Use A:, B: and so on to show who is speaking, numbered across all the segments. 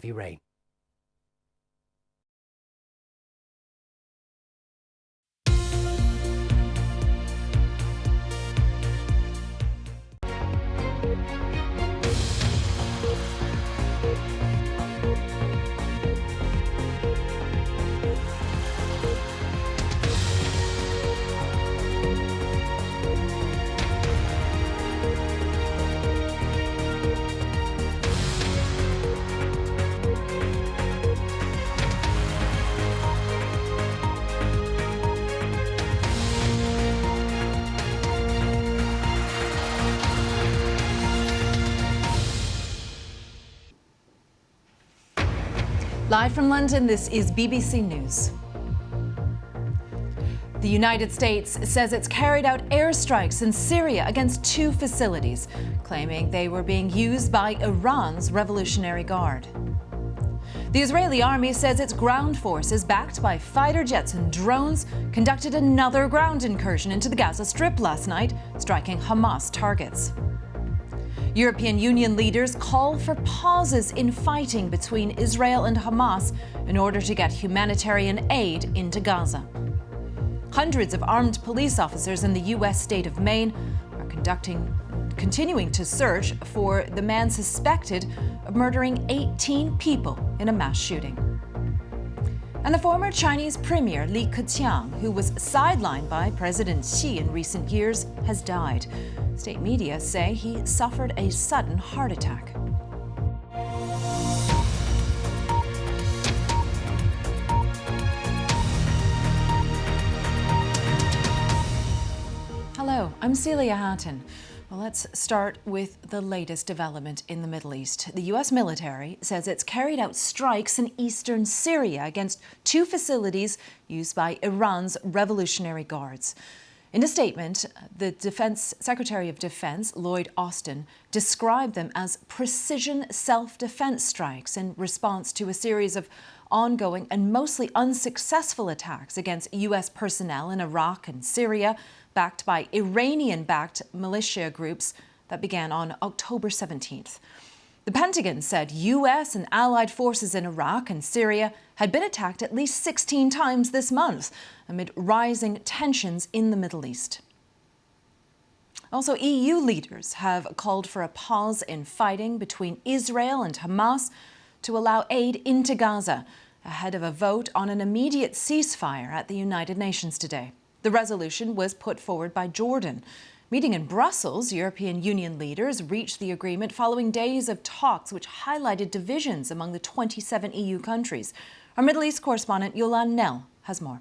A: heavy rain.
B: Live from London, this is BBC News. The United States says it's carried out airstrikes in Syria against 2 facilities, claiming they were being used by Iran's Revolutionary Guard. The Israeli army says its ground forces, backed by fighter jets and drones, conducted another ground incursion into the Gaza Strip last night, striking Hamas targets. European Union leaders call for pauses in fighting between Israel and Hamas in order to get humanitarian aid into Gaza. Hundreds of armed police officers in the U.S. state of Maine are continuing to search for the man suspected of murdering 18 people in a mass shooting. And the former Chinese Premier Li Keqiang, who was sidelined by President Xi in recent years, has died. State media say he suffered a sudden heart attack. Hello, I'm Celia Hatton. Well, let's start with the latest development in the Middle East. The U.S. military says it's carried out strikes in eastern Syria against 2 facilities used by Iran's Revolutionary Guards. In a statement, the Secretary of Defense, Lloyd Austin, described them as precision self-defense strikes in response to a series of ongoing and mostly unsuccessful attacks against U.S. personnel in Iraq and Syria, backed by Iranian-backed militia groups that began on October 17th. The Pentagon said U.S. and allied forces in Iraq and Syria had been attacked at least 16 times this month amid rising tensions in the Middle East. Also, EU leaders have called for a pause in fighting between Israel and Hamas to allow aid into Gaza, ahead of a vote on an immediate ceasefire at the United Nations today. The resolution was put forward by Jordan. Meeting in Brussels, European Union leaders reached the agreement following days of talks which highlighted divisions among the 27 EU countries. Our Middle East correspondent Yolande Nell has more.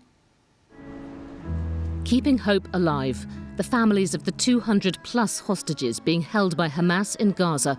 C: Keeping hope alive, the families of the 200-plus hostages being held by Hamas in Gaza